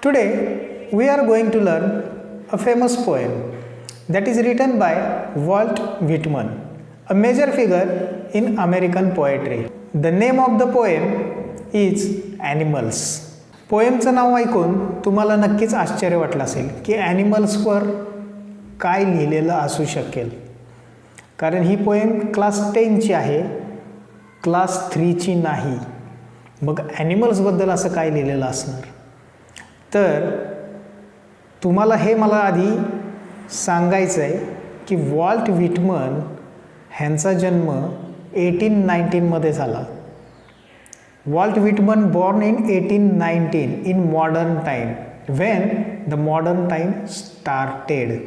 Today we are going to learn a famous poem that is written by Walt Whitman, a major figure in American poetry. The name of the poem is Animals. पोएमचं नाव ऐकून तुम्हाला नक्कीच आश्चर्य वाटलं असेल की ॲनिमल्सवर काय लिहिलेलं असू शकेल, कारण ही पोएम क्लास 10ची आहे, क्लास 3ची नाही. मग ॲनिमल्सबद्दल असं काय लिहिलेलं असणार? तर तुम्हाला हे मला आधी सांगायचं आहे की वॉल्ट व्हिटमन ह्यांचा जन्म 1819मध्ये झाला. Walt Whitman born in 1819 in modern time when the modern time started.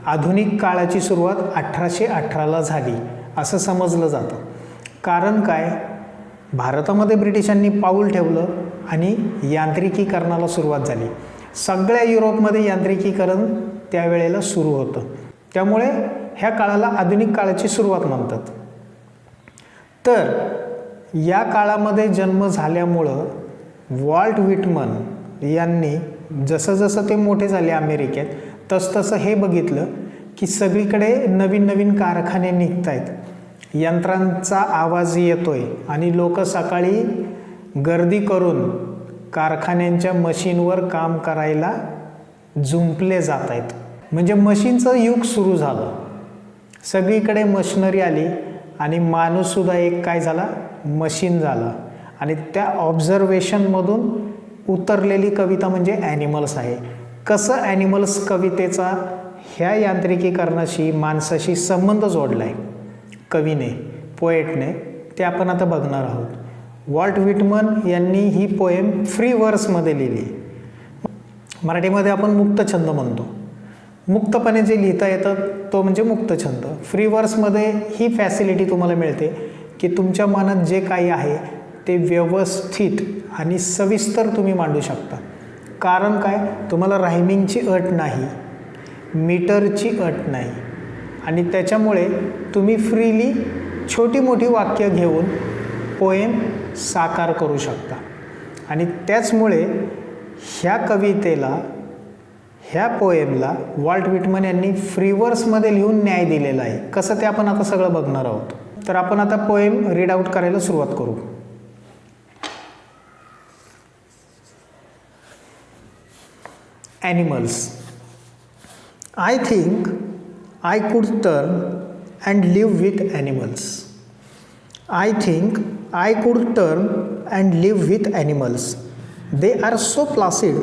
आधुनिक काळाची सुरुवात 1818ला झाली असं समजलं जातं. कारण काय, भारतामध्ये ब्रिटिशांनी पाऊल ठेवलं आणि यांत्रिकीकरणाला सुरुवात झाली. सगळ्या युरोपमध्ये यांत्रिकीकरण त्यावेळेला सुरू होतं, त्यामुळे ह्या काळाला आधुनिक काळाची सुरुवात म्हणतात. तर या काळामध्ये जन्म झाल्यामुळं वॉल्ट व्हिटमन यांनी जसं जसं ते मोठे झाले अमेरिकेत, तसतसं हे बघितलं की सगळीकडे नवीन नवीन कारखाने निघत आहेत, यंत्रांचा आवाज येतोय आणि लोक सकाळी गर्दी करून कारखान्यांच्या मशीनवर काम करायला जुंपले जात आहेत. म्हणजे मशीनचं युग सुरू झालं, सगळीकडे मशिनरी आली आणि माणूससुद्धा एक काय झाला, मशीन झाला. आणि त्या ऑब्झर्वेशनमधून उतरलेली कविता म्हणजे ॲनिमल्स आहे. कसं ॲनिमल्स कवितेचा ह्या यांत्रिकीकरणाशी माणसाशी संबंध जोडला आहे कवीने, पोएटने, ते आपण आता बघणार आहोत. वॉल्ट व्हिटमन यांनी ही पोएम फ्री वर्समध्ये लिहिली. मराठीमध्ये आपण मुक्तछंद म्हणतो. मुक्तपणे जे लिहिता येतं तो म्हणजे मुक्तछंद. फ्री वर्समध्ये ही फॅसिलिटी तुम्हाला मिळते की तुमच्या मनात जे काही आहे ते व्यवस्थित आणि सविस्तर तुम्ही मांडू शकता. कारण काय, तुम्हाला रायमिंगची अट नाही, मीटरची अट नाही, आणि त्याच्यामुळे तुम्ही फ्रीली छोटी मोठी वाक्य घेऊन पोएम साकार करू शकता. आणि त्याचमुळे ह्या कवितेला, ह्या पोएमला वॉल्ट व्हिटमन यांनी फ्री वर्समध्ये लिहून न्याय दिलेला आहे. कसं ते आपण आता सगळं बघणार आहोत. तर आपण आता पोएम रीड आउट करायला सुरुवात करू. Animals. I think I could turn and live with animals. I think I could turn and live with animals. They are so placid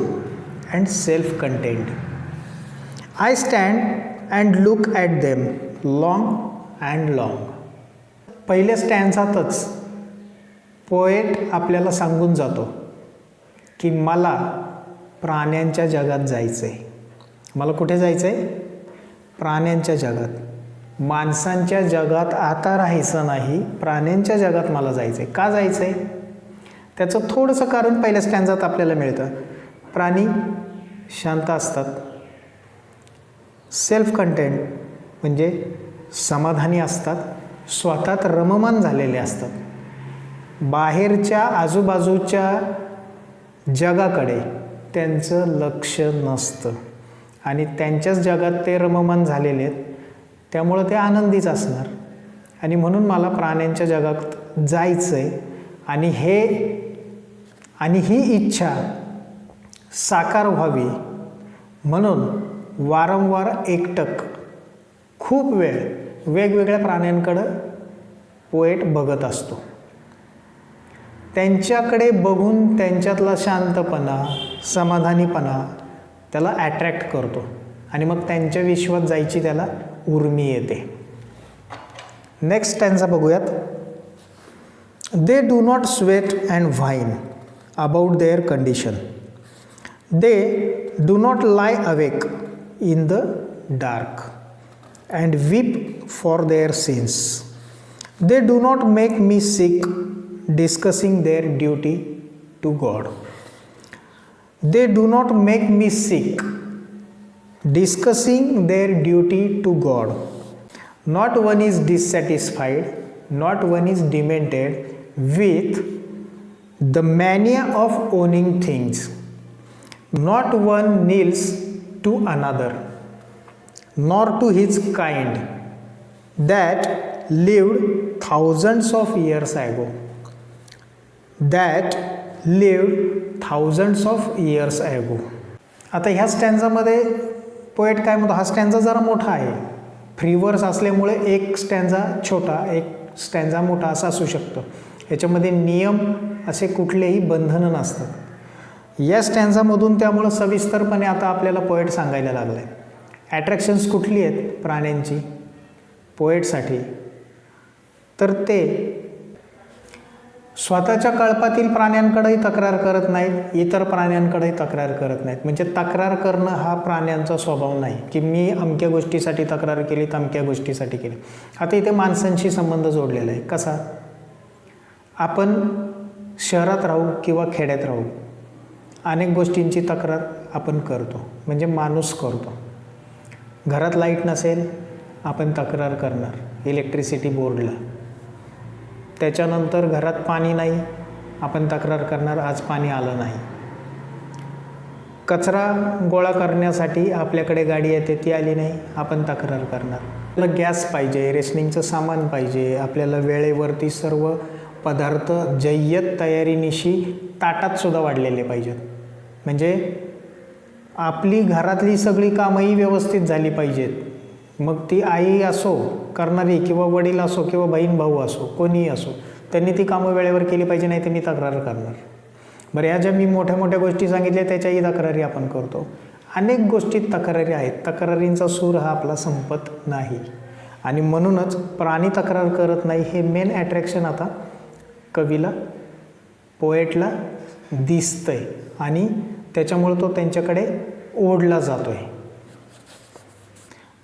and self-contained. I stand and look at them long and long. पहिल्या स्टॅन्झातच poet आपल्याला सांगून जातो की मला प्राण्यांच्या जगात जायचं आहे. मला कुठे जायचं आहे? प्राण्यांच्या जगात. माणसांच्या जगात आता राहायचं नाही, प्राण्यांच्या जगात मला जायचं आहे. का जायचं आहे? त्याचं थोडंसं कारण पहिल्या स्टॅन्झात आपल्याला मिळतं. प्राणी शांत असतात, सेल्फ कंटेंट म्हणजे समाधानी असतात, स्वतःत रममान झालेले असतात, बाहेरच्या आजूबाजूच्या जगाकडे त्यांचं लक्ष नसतं आणि त्यांच्याच जगात ते रममान झालेले आहेत, त्यामुळं ते आनंदीच असणार. आणि म्हणून मला प्राण्यांच्या जगात जायचं आहे. आणि ही इच्छा साकार व्हावी म्हणून वारंवार एकटक खूप वेळ वेगवेगळ्या प्राण्यांकडं पोएट बघत असतो. त्यांच्याकडे बघून त्यांच्यातला शांतपणा, समाधानीपणा त्याला ॲट्रॅक्ट करतो आणि मग त्यांच्या विश्वात जायची त्याला उर्मी येते. नेक्स्ट स्टॅन्झा बघूयात. They do not sweat and wine about their condition. They do not lie awake in the dark and weep for their since. They do not make me six discussing their duty to God. They do not make me sick discussing their duty to God. Not one is dissatisfied, not one is demented with the mania of owning things. Not one kneels to another, nor to his kind that lived thousands of years ago. That lived thousands of years ago. आता ह्या स्टॅन्झामध्ये poet काय म्हणतो, हा स्टॅन्झा जरा मोठा आहे, free वर्स असल्यामुळे एक स्टॅन्झा छोटा एक स्टॅन्झा मोठा असा असू शकतो. याच्यामध्ये नियम असे कुठलेही बंधनं नसतात. या स्टॅन्झामधून त्यामुळं सविस्तरपणे आता आपल्याला पोएट सांगायला लागलं आहे. ॲट्रॅक्शन्स कुठली आहेत प्राण्यांची पोएटसाठी, तर ते स्वतःच्या कळपातील प्राण्यांकडेही तक्रार करत नाहीत, इतर प्राण्यांकडेही तक्रार करत नाहीत. म्हणजे तक्रार करणं हा प्राण्यांचा स्वभाव नाही की मी अमक्या गोष्टीसाठी तक्रार केली तर अमक्या गोष्टीसाठी केली. आता इथे माणसांशी संबंध जोडलेला आहे. कसा, आपण शहरात राहू किंवा खेड्यात राहू, अनेक गोष्टींची तक्रार आपण करतो, म्हणजे माणूस करतो. घरात लाईट नसेल आपण तक्रार करणार इलेक्ट्रिसिटी बोर्डला. त्याच्यानंतर घरात पाणी नाही आपण तक्रार करणार आज पाणी आलं नाही. कचरा गोळा करण्यासाठी आपल्याकडे गाडी येते ती आली नाही आपण तक्रार करणार. आपल्याला गॅस पाहिजे, रेशनिंगचं सामान पाहिजे, आपल्याला वेळेवरती सर्व पदार्थ जय्यत तयारीनिशी ताटातसुद्धा वाढलेले पाहिजेत. म्हणजे आपली घरातली सगळी कामंही व्यवस्थित झाली पाहिजेत. मग ती आई असो करणारी किंवा वडील असो किंवा बहीण भाऊ असो कोणीही असो, त्यांनी ती कामं वेळेवर केली पाहिजे, नाही तर मी तक्रार करणार. बरं, ह्या ज्या मी मोठ्या मोठ्या गोष्टी सांगितल्या त्याच्याही तक्रारी आपण करतो. अनेक गोष्टीत तक्रारी आहेत. तक्रारींचा सूर हा आपला संपत नाही. आणि म्हणूनच प्राणी तक्रार करत नाही हे मेन अट्रॅक्शन आता कवीला पोएटला दिसतंय आणि त्याच्यामुळे तो त्यांच्याकडे ओढला जातोय.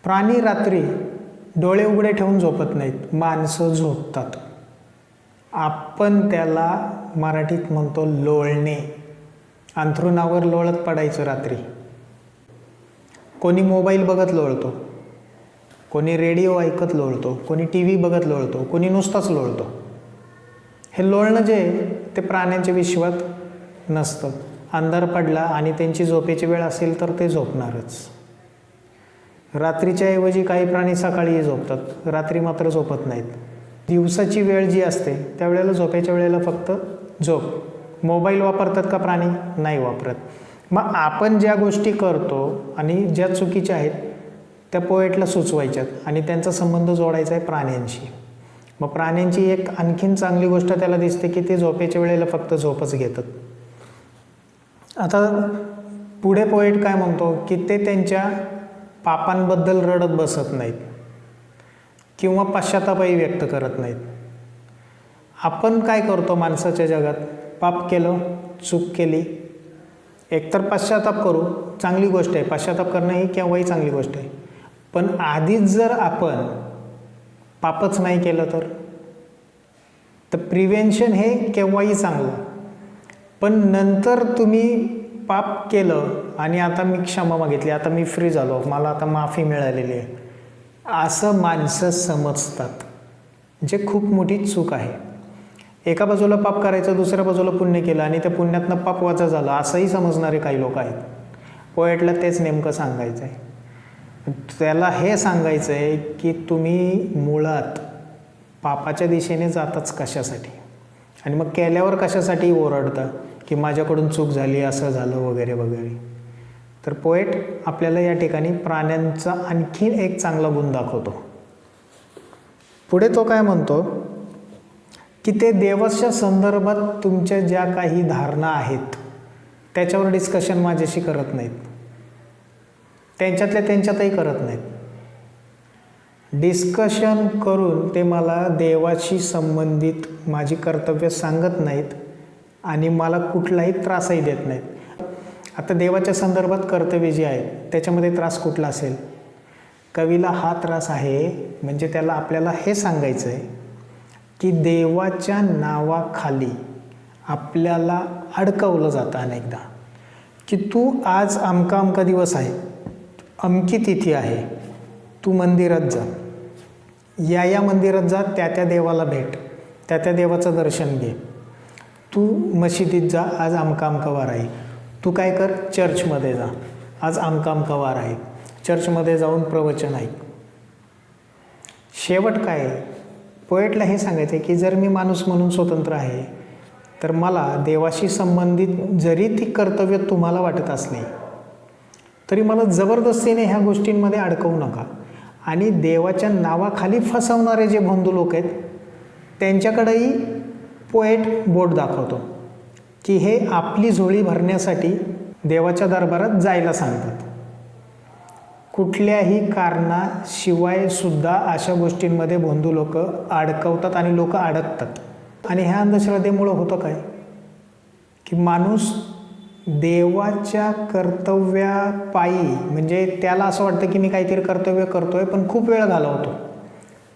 प्राणी रात्री डोळे उघडे ठेवून झोपत नाहीत, माणसं झोपतात. आपण त्याला मराठीत म्हणतो लोळणे. अंथरुणावर लोळत पडायचं रात्री. कोणी मोबाईल बघत लोळतो, कोणी रेडिओ ऐकत लोळतो, कोणी टी व्ही बघत लोळतो, कोणी नुसताच लोळतो. हे लोळणं जे ते प्राण्यांच्या विश्वात नसतं. अंधार पडला आणि त्यांची झोपेची वेळ असेल तर ते झोपणारच. रात्रीच्या ऐवजी काही प्राणी सकाळीही झोपतात, रात्री मात्र झोपत नाहीत. दिवसाची वेळ जी असते त्यावेळेला झोपेच्या वेळेला फक्त झोप. मोबाईल वापरतात का प्राणी? नाही वापरत. मग आपण ज्या गोष्टी करतो आणि ज्या चुकीच्या आहेत त्या पोएटला सुचवायच्यात आणि त्यांचा संबंध जोडायचा आहे प्राण्यांशी. मग प्राण्यांची एक आणखीन चांगली गोष्ट त्याला दिसते की ते झोपेच्या वेळेला फक्त झोपच घेतात. आता पुढे पोएट काय म्हणतो की ते त्यांच्या पापांबद्दल रडत बसत नाहीत किंवा पश्चातापही व्यक्त करत नाहीत. आपण काय करतो माणसाच्या जगात? पाप केलं, चूक केली, एकतर पश्चाताप करू, चांगली गोष्ट आहे. पश्चाताप करणं ही केव्हाही चांगली गोष्ट आहे. पण आधीच जर आपण पापच नाही केलं तर प्रिव्हेन्शन हे केव्हाही चांगलं. पण नंतर तुम्ही पाप केलं आणि आता मी क्षमा मागितली, आता मी फ्री झालो, मला आता माफी मिळालेली आहे, असं माणसं समजतात, जे खूप मोठी चूक आहे. एका बाजूला पाप करायचं, दुसऱ्या बाजूला पुण्य केलं आणि त्या पुण्यातनं पाप वाचा झालं असंही समजणारे काही लोक आहेत. पोएटला तेच नेमकं सांगायचं आहे. त्याला हे सांगायचं आहे की तुम्ही मुळात पापाच्या दिशेने जाताच कशासाठी आणि मग केल्यावर कशासाठी ओरडता की माझ्याकडून चूक झाली, असं झालं वगैरे वगैरे. तर पोएट आपल्याला या ठिकाणी प्राण्यांचा आणखीन एक चांगला गुण दाखवतो. पुढे तो काय म्हणतो की ते देवाच्या संदर्भात तुमच्या ज्या काही धारणा आहेत त्याच्यावर डिस्कशन माझ्याशी करत नाहीत, त्यांच्यातल्या त्यांच्यातही करत नाहीत. डिस्कशन करून ते मला देवाशी संबंधित माझी कर्तव्य सांगत नाहीत आणि मला कुठलाही त्रासही देत नाहीत. आता देवाच्या संदर्भात कर्तव्य जे आहेत त्याच्यामध्ये त्रास कुठला असेल? कवीला हा त्रास आहे म्हणजे त्याला आपल्याला हे सांगायचं आहे की देवाच्या नावाखाली आपल्याला अडकवलं जातं अनेकदा की तू आज अमका अमका दिवस आहे, अमकी तिथी आहे, तू मंदिरात जा, या मंदिरात जा, त्या देवाला भेट, त्या देवाचं दर्शन घे, तू मशिदीत जा, आज अमका अमका वार आहे, तू काय कर, चर्चमध्ये जा, आज आमका आमका वार आहे, चर्चमध्ये जाऊन प्रवचन ऐक. शेवट काय आहे? पोएटला हे सांगायचं आहे की जर मी माणूस म्हणून स्वतंत्र आहे तर मला देवाशी संबंधित जरी ती कर्तव्य तुम्हाला वाटत असली तरी मला जबरदस्तीने ह्या गोष्टींमध्ये अडकवू नका. आणि देवाच्या नावाखाली फसवणारे जे बंधू लोक आहेत त्यांच्याकडेही पोएट बोट दाखवतो की हे आपली झोळी भरण्यासाठी देवाच्या दरबारात जायला सांगतात. कुठल्याही कारणाशिवाय सुद्धा अशा गोष्टींमध्ये बंधू लोक अडकवतात आणि लोक अडकतात. आणि ह्या अंधश्रद्धेमुळं होतं काय की माणूस देवाच्या कर्तव्यापायी, म्हणजे त्याला असं वाटतं की मी काहीतरी कर्तव्य करतोय पण खूप वेळ घालवतो,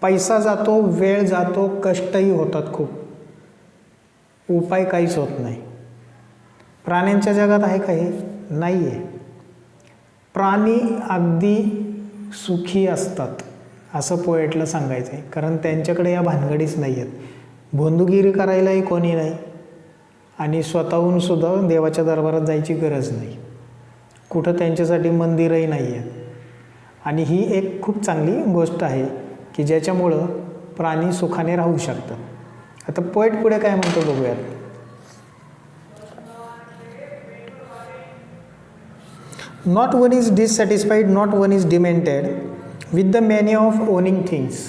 पैसा जातो, वेळ जातो, कष्टही होतात खूप, उपाय काहीच होत नाही. प्राण्यांच्या जगात आहे का हे? नाही आहे. प्राणी अगदी सुखी असतात असं पोएटला सांगायचं आहे, कारण त्यांच्याकडे या भानगडीच नाही आहेत. भोंदूगिरी करायलाही कोणी नाही आणि स्वतःहून सुद्धा देवाच्या दरबारात जायची गरज नाही. कुठं त्यांच्यासाठी मंदिरही नाही आहे. आणि ही एक खूप चांगली गोष्ट आहे की ज्याच्यामुळं प्राणी सुखाने राहू शकतात. आता पोएट पुढे काय म्हणतो बघूयात. Not one is dissatisfied, not one is demented with the mania of owning things.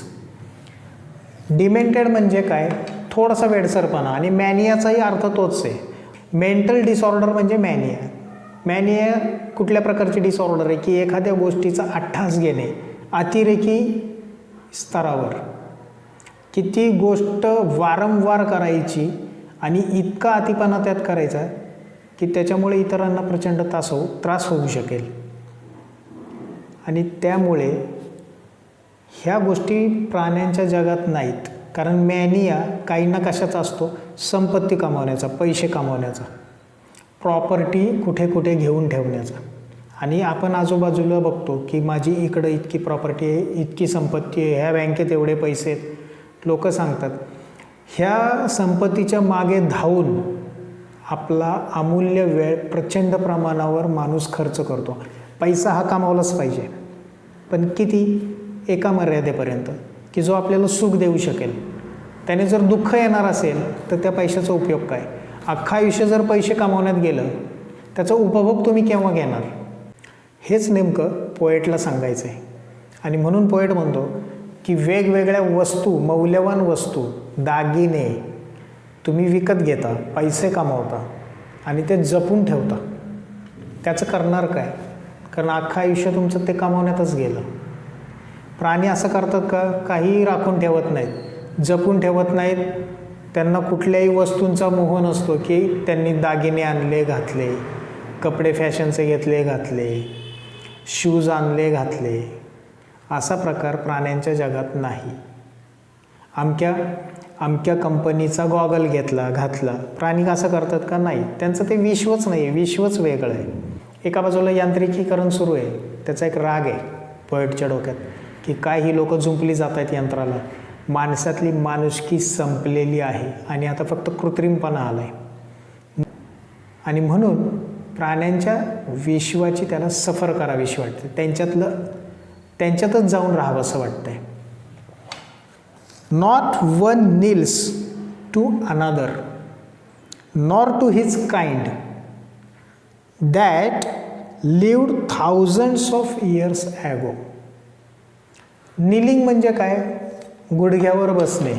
Demented म्हणजे काय? थोडासा वेडसरपणा. आणि मॅनियाचाही अर्थ तोच आहे. मेंटल डिसऑर्डर म्हणजे मॅनिया. मॅनिया कुठल्या प्रकारची डिसऑर्डर आहे की एखाद्या गोष्टीचा अट्टास घेणे अतिरेकी स्तरावर, की ती गोष्ट वारंवार करायची आणि इतका अतिपणा त्यात करायचा की त्याच्यामुळे इतरांना प्रचंड त्रास होऊ शकेल. आणि त्यामुळे ह्या गोष्टी प्राण्यांच्या जगात नाहीत. कारण मॅनिया काही ना कशाचा असतो? संपत्ती कमावण्याचा, पैसे कमावण्याचा, प्रॉपर्टी कुठे कुठे घेऊन ठेवण्याचा. आणि आपण आजूबाजूला बघतो की माझी इकडं इतकी प्रॉपर्टी आहे, इतकी संपत्ती आहे, ह्या बँकेत एवढे पैसे आहेत. लोक सांगतात ह्या संपत्तीच्या मागे धावून आपला अमूल्य वेळ प्रचंड प्रमाणावर माणूस खर्च करतो. पैसा हा कमावलाच पाहिजे, पण किती? एका मर्यादेपर्यंत की जो आपल्याला सुख देऊ शकेल. त्याने जर दुःख येणार असेल तर त्या पैशाचा उपयोग काय? अख्खं आयुष्य जर पैसे कमावण्यात गेलं त्याचा उपभोग तुम्ही केव्हा घेणार? हेच नेमकं पोएटला सांगायचं आहे. आणि म्हणून पोएट म्हणतो की वेगवेगळ्या वस्तू, मौल्यवान वस्तू, दागिने तुम्ही विकत घेता, पैसे कमावता आणि ते जपून ठेवता. त्याचं करणार काय? कारण अख्खं आयुष्य तुमचं ते कमावण्यातच गेलं. प्राणी असं करतात का? काहीही राखून ठेवत नाहीत, जपून ठेवत नाहीत. त्यांना कुठल्याही वस्तूंचा मोह नसतो की त्यांनी दागिने आणले घातले, कपडे फॅशनचे घेतले घातले, शूज आणले घातले. असा प्रकार प्राण्यांच्या जगात नाही. अमक्या कंपनीचा गॉगल घेतला घातला. प्राणी असं करतात का? नाही. त्यांचं ते विश्वच नाही आहे, विश्वच वेगळं आहे. एका बाजूला यांत्रिकीकरण सुरू आहे, त्याचा एक राग आहे पोएटच्या डोक्यात की काय ही लोक जुंपली जात आहेत यंत्राला. माणसातली माणुसकी संपलेली आहे आणि आता फक्त कृत्रिमपणा आला आहे. आणि म्हणून प्राण्यांच्या विश्वाची त्याला सफर करावीशी वाटते, त्यांच्यातच जाऊन राहावं असं वाटतंय. Not one kneels to another, nor to his kind that lived thousands of years ago. kneeling म्हणजे काय? गुडघ्यावर बसणे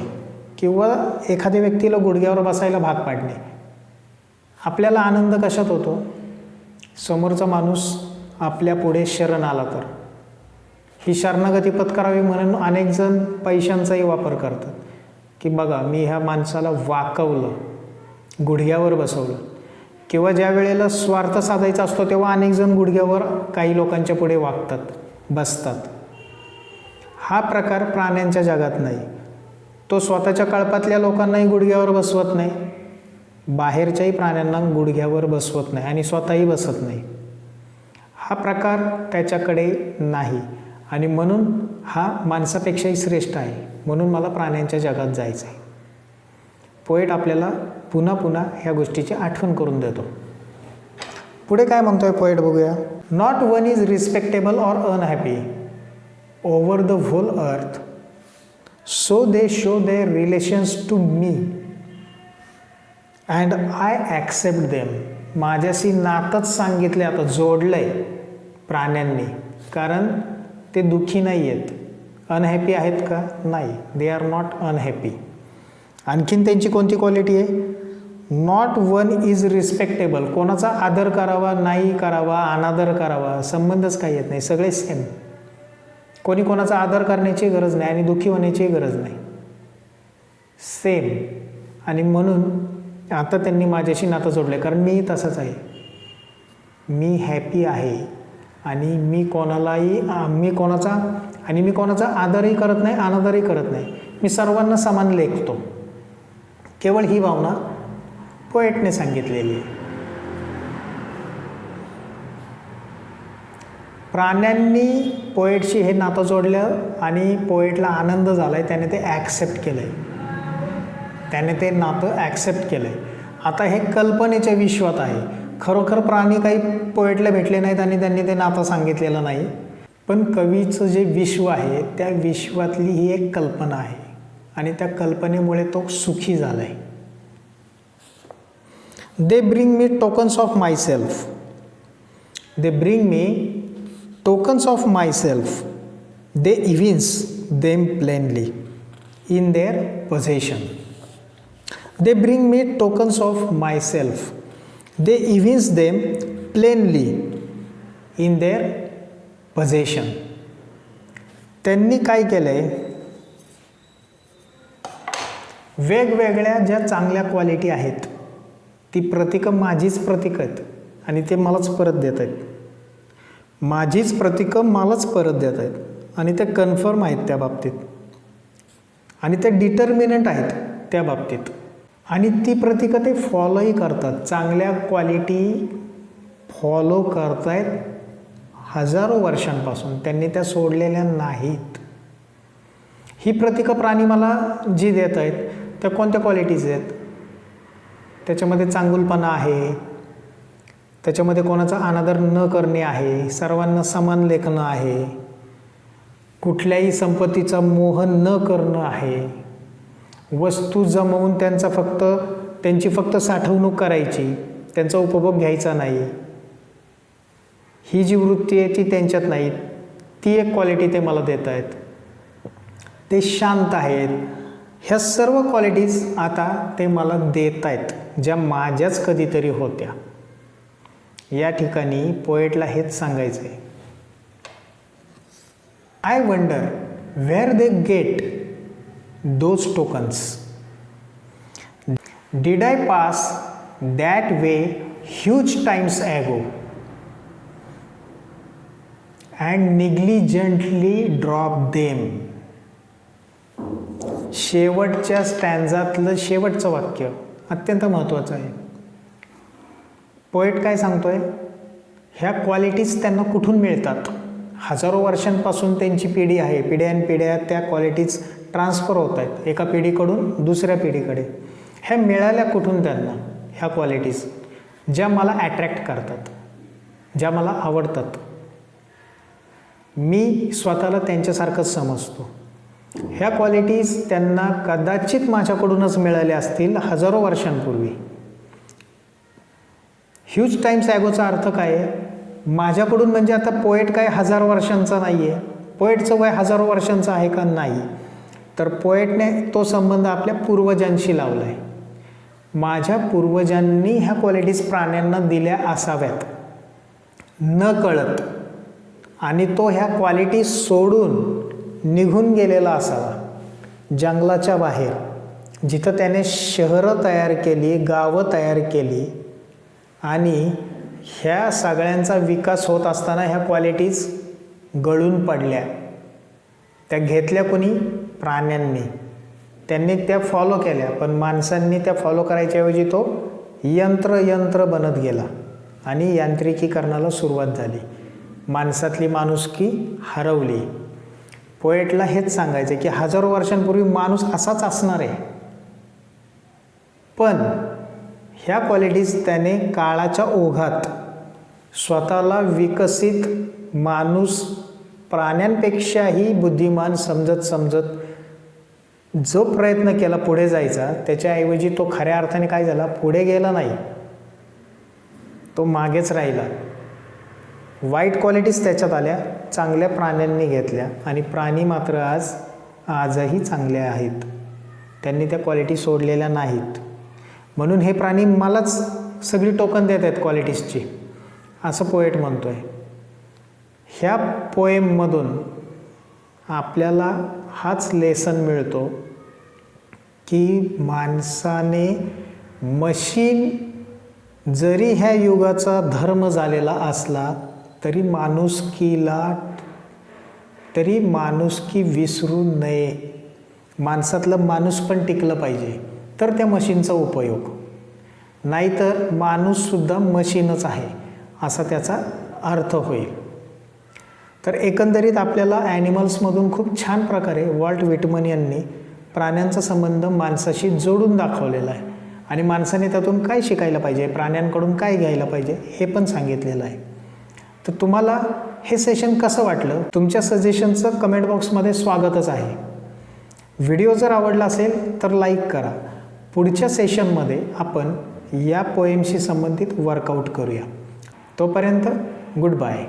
किंवा एखाद्या व्यक्तीला गुडघ्यावर बसायला भाग पाडणे. आपल्याला आनंद कशात होतो? समोरचा माणूस आपल्या पुढे शरण आला तर. ही शरणागती पत्करावी म्हणून अनेक जण पैशांचाही वापर करतात की बघा मी ह्या माणसाला वाकवलं, गुडघ्यावर बसवलं. किंवा ज्या वेळेला स्वार्थ साधायचा असतो तेव्हा अनेक जण गुडघ्यावर काही लोकांच्या पुढे वाकतात, बसतात. हा प्रकार प्राण्यांच्या जगात नाही. तो स्वतःच्या कळपातल्या लोकांनाही गुडघ्यावर बसवत नाही, बाहेरच्याही प्राण्यांना गुडघ्यावर बसवत नाही आणि स्वतःही बसत नाही. हा प्रकार त्याच्याकडे नाही आणि म्हणून हा माणसापेक्षाही श्रेष्ठ आहे. म्हणून मला प्राण्यांच्या जगात जायचं आहे. पोएट आपल्याला पुन्हा पुन्हा ह्या गोष्टीची आठवण करून देतो. पुढे काय म्हणतोय पोएट बघूया. Not one is respectable or unhappy over the whole earth, so they show their relations to me and I accept them. माझ्याशी नातंच सांगितलं, आता जोडलं आहे प्राण्यांनी, कारण ते दुःखी नाही आहेत. अनहॅपी आहेत का? नाही, दे आर नॉट अनहॅपी. आणखीन त्यांची कोणती क्वालिटी आहे? Not one is respectable. कोणाचा आदर करावा, नाही करावा, अनादर करावा, संबंधच काही येत नाही, सगळे सेम. कोणी कोणाचा आदर करण्याची गरज नाही आणि दुःखी होण्याची गरज नाही, सेम. आणि म्हणून आता त्यांनी माझ्याशी नातं जोडलं आहे, कारण मी तसंच आहे. मी हॅपी आहे आणि मी कोणाचा आदरही करत नाही, अनादरही करत नाही. मी सर्वांना समान लेखतो. केवळ ही भावना पोएटने सांगितलेली आहे. प्राण्यांनी पोएटशी हे नातं जोडलं आणि पोएटला आनंद झाला आहे, त्याने ते ॲक्सेप्ट केलं आहे, त्याने ते नातं ॲक्सेप्ट केलं आहे. आता हे कल्पनेच्या विश्वात आहे. खरोखर प्राणी काही पोएटला भेटले नाहीत आणि त्यांनी ते नातं सांगितलेलं नाही, पण कवीचं जे विश्व आहे त्या विश्वातली ही एक कल्पना आहे आणि त्या कल्पनेमुळे तो सुखी झाला आहे. They bring me tokens of myself. They bring me tokens of myself. They evince them plainly in their possession. They bring me tokens of myself. They evince them plainly in their possession. त्यांनी काय केलंय? वेगवेगळ्या ज्या चांगल्या quality आहेत ती प्रतीकं माझीच प्रतीकं आहेत आणि ते मलाच परत देत आहेत. माझीच प्रतीकं मलाच परत देत आहेत आणि ते कन्फर्म आहेत त्या बाबतीत आणि ते डिटर्मिनंट आहेत त्या बाबतीत. आणि ती प्रतीकं ते फॉलोही करतात. चांगल्या क्वालिटी फॉलो करतायत हजारो वर्षांपासून, त्यांनी त्या सोडलेल्या नाहीत. ही प्रतीकं प्राणी मला जी देत आहेत त्या कोणत्या क्वालिटीज आहेत? त्याच्यामध्ये चांगुलपणा आहे, त्याच्यामध्ये कोणाचा अनादर न करणे आहे, सर्वांना समान लेखणं आहे, कुठल्याही संपत्तीचा मोह न करणं आहे, वस्तू जमवून त्यांची फक्त साठवणूक करायची, त्यांचा उपभोग घ्यायचा नाही, ही जी वृत्ती आहे ती त्यांच्यात नाही. ती एक क्वालिटी ते मला देत आहेत. ते शांत आहेत. ह्या सर्व क्वालिटीज आता ते मला देत आहेत, ज्या माझ्याच कधीतरी होत्या. या ठिकाणी पोएटला हेच सांगायचं आहे. I wonder where they get those tokens. Did I pass that way huge times ago and negligently drop them? शेवटच्या स्टॅन्झातलं शेवटचं वाक्य अत्यंत महत्त्वाचं आहे. पोएट काय सांगतोय? ह्या क्वालिटीज त्यांना कुठून मिळतात? हजारो वर्षांपासून त्यांची पिढी आहे, पिढ्यानपिढ्या त्या क्वालिटीज ट्रान्सफर होत आहेत एका पिढीकडून दुसऱ्या पिढीकडे. ह्या मिळाल्या कुठून त्यांना? ह्या क्वालिटीज ज्या मला ॲट्रॅक्ट करतात, ज्या मला आवडतात. मी स्वतःला त्यांच्यासारखंच समजतो. ह्या क्वालिटीज त्यांना कदाचित माझ्याकडूनच मिळाल्या असतील हजारो वर्षांपूर्वी. ह्यूज टाइम्स ॲगोचा अर्थ काय आहे? माझ्याकडून म्हणजे आता पोएट काय हजारो वर्षांचा नाही आहे, पोएटचं वय हजारो वर्षांचं आहे का? नाही. तर पोएटने तो संबंध आपल्या पूर्वजांशी लावला आहे. माझ्या पूर्वजांनी ह्या क्वालिटीज प्राण्यांना दिल्या असाव्यात न कळत, आणि तो ह्या क्वालिटीज सोडून निघून गेलेला असावा जंगलाच्या बाहेर, जिथं त्याने शहरं तयार केली, गावं तयार केली, आणि ह्या सगळ्यांचा विकास होत असताना ह्या क्वालिटीज गळून पडल्या. त्या घेतल्या कोणी? प्राण्यांनी. त्यांनी त्या फॉलो केल्या, पण माणसांनी त्या फॉलो करायच्याऐवजी तो यंत्र बनत गेला आणि यांत्रिकीकरणाला सुरुवात झाली. माणसातली माणुसकी हरवली. पोएटला हेच सांगायचं की हजारो वर्षांपूर्वी माणूस असाच असणार आहे, पण ह्या क्वालिटीज त्याने काळाच्या ओघात स्वतःला विकसित माणूस प्राण्यांपेक्षाही बुद्धिमान समजत जो प्रयत्न केला पुढे जायचा, त्याच्याऐवजी तो खऱ्या अर्थाने काय झाला, पुढे गेला नाही, तो मागेच राहिला. वाईट क्वालिटीज त्याच्यात आल्या, चांगल्या प्राण्यांनी घेतल्या आणि प्राणी मात्र आजही चांगले आहेत. त्यांनी त्या क्वालिटी सोडलेल्या नाहीत. म्हणून हे प्राणी मलाच सगळी टोकन देत आहेत क्वालिटीजची, असं पोएट म्हणतो आहे. ह्या पोएममधून आपल्याला हाच लेसन मिळतो की माणसाने मशीन जरी ह्या युगाचा धर्म झालेला असला तरी माणुसकी विसरू नये. माणसातलं माणूस पण टिकलं पाहिजे, तर त्या मशीनचा उपयोग. नाहीतर माणूससुद्धा मशीनच आहे असा त्याचा अर्थ होईल. तर एकंदरीत आपल्याला ॲनिमल्समधून खूप छान प्रकारे वॉल्ट व्हिटमन यांनी प्राण्यांचा संबंध माणसाशी जोडून दाखवलेला आहे आणि माणसाने त्यातून काय शिकायला पाहिजे, प्राण्यांकडून काय घ्यायला पाहिजे हे पण सांगितलेलं आहे. तर तुम्हाला हे सेशन कसं वाटलं, तुमच्या सजेशनचं कमेंट बॉक्समध्ये स्वागतच आहे. व्हिडिओ जर आवडला असेल तर लाईक करा. पुढच्या सेशनमध्ये आपण या पोएमशी संबंधित वर्कआउट करूया. तोपर्यंत गुड बाय.